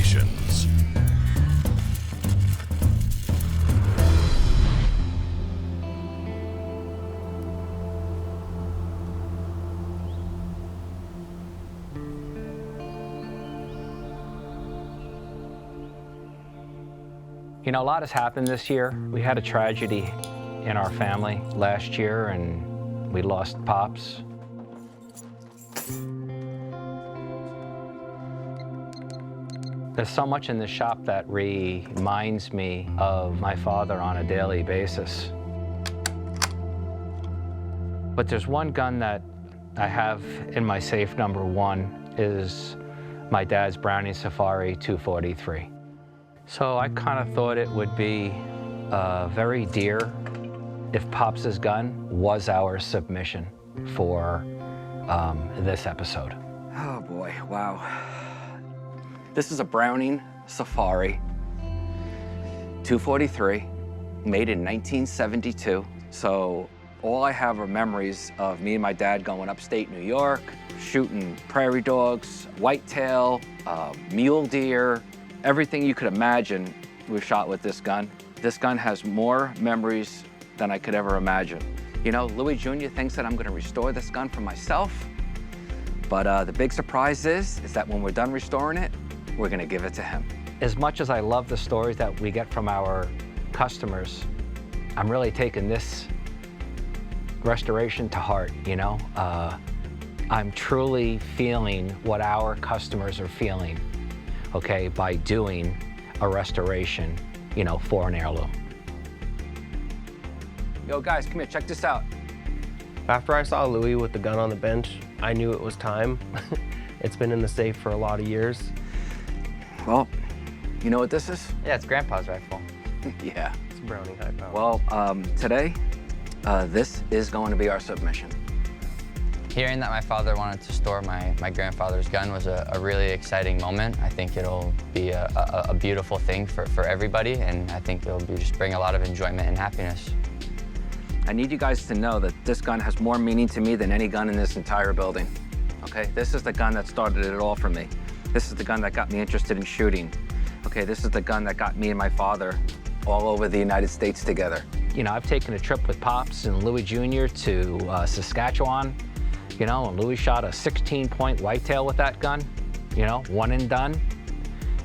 generations. You know, a lot has happened this year. We had a tragedy in our family last year, and we lost Pops. There's so much in this shop that reminds me of my father on a daily basis. But there's one gun that I have in my safe, number one, is my dad's Browning Safari 243. So I kind of thought it would be very dear if Pops' gun was our submission for this episode. Oh boy, wow. This is a Browning Safari 243, made in 1972. So all I have are memories of me and my dad going upstate New York, shooting prairie dogs, whitetail, mule deer, everything you could imagine we've shot with this gun. This gun has more memories than I could ever imagine. You know, Louis Jr. thinks that I'm gonna restore this gun for myself, but the big surprise is that when we're done restoring it, we're gonna give it to him. As much as I love the stories that we get from our customers, I'm really taking this restoration to heart, you know? I'm truly feeling what our customers are feeling, okay, by doing a restoration, you know, for an heirloom. Yo guys, come here, check this out. After I saw Louis with the gun on the bench, I knew it was time. It's been in the safe for a lot of years. Well, you know what this is? Yeah, it's Grandpa's rifle. Yeah. It's a Browning high power. Well, today, this is going to be our submission. Hearing that my father wanted to store my grandfather's gun was a really exciting moment. I think it'll be a beautiful thing for everybody, and I think it'll just bring a lot of enjoyment and happiness. I need you guys to know that this gun has more meaning to me than any gun in this entire building. Okay, this is the gun that started it all for me. This is the gun that got me interested in shooting. Okay, this is the gun that got me and my father all over the United States together. You know, I've taken a trip with Pops and Louis Jr. to Saskatchewan, you know, and Louis shot a 16-point whitetail with that gun, you know, one and done.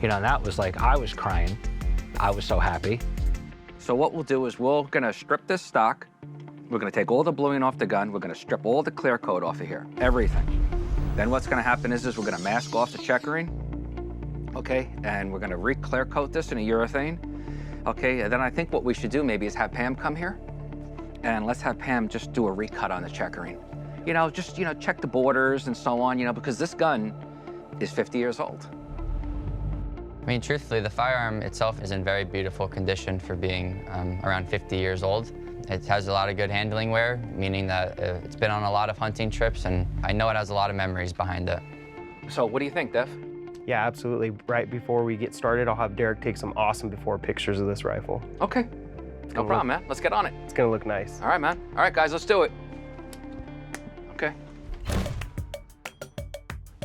You know, and that was like, I was crying. I was so happy. So what we'll do is we're gonna strip this stock. We're gonna take all the bluing off the gun. We're gonna strip all the clear coat off of here, everything. Then what's gonna happen is we're gonna mask off the checkering, okay? And we're gonna re-clear coat this in a urethane, okay? And then I think what we should do maybe is have Pam come here, and let's have Pam just do a recut on the checkering. You know, just, you know, check the borders and so on, you know, because this gun is 50 years old. I mean, truthfully, the firearm itself is in very beautiful condition for being around 50 years old. It has a lot of good handling wear, meaning that it's been on a lot of hunting trips, and I know it has a lot of memories behind it. So what do you think, Dev? Yeah, absolutely. Right before we get started, I'll have Derek take some awesome before pictures of this rifle. Okay, no problem, man. Let's get on it. It's gonna look nice. All right, man. All right, guys, let's do it. Okay.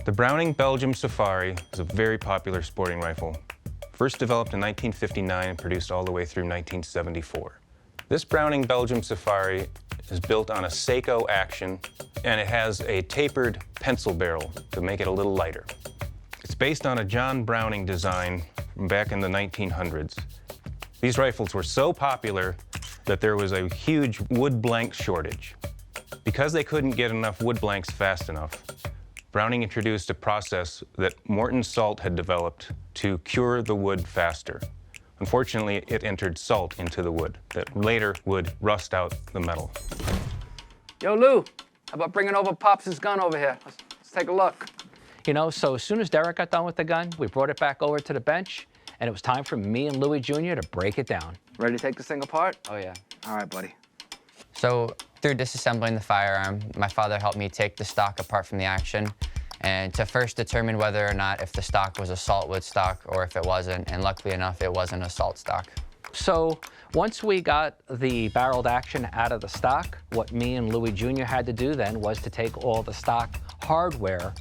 The Browning Belgium Safari is a very popular sporting rifle. First developed in 1959 and produced all the way through 1974. This Browning Belgium Safari is built on a Seiko action, and it has a tapered pencil barrel to make it a little lighter. It's based on a John Browning design from back in the 1900s. These rifles were so popular that there was a huge wood blank shortage. Because they couldn't get enough wood blanks fast enough, Browning introduced a process that Morton Salt had developed to cure the wood faster. Unfortunately, it entered salt into the wood that later would rust out the metal. Yo, Lou, how about bringing over Pops' gun over here? Let's take a look. You know, so as soon as Derek got done with the gun, we brought it back over to the bench, and it was time for me and Louis Jr. to break it down. Ready to take this thing apart? Oh, yeah. All right, buddy. So through disassembling the firearm, my father helped me take the stock apart from the action and to first determine whether or not if the stock was a saltwood stock or if it wasn't, and luckily enough, it wasn't a salt stock. So once we got the barreled action out of the stock, what me and Louis Jr. had to do then was to take all the stock hardware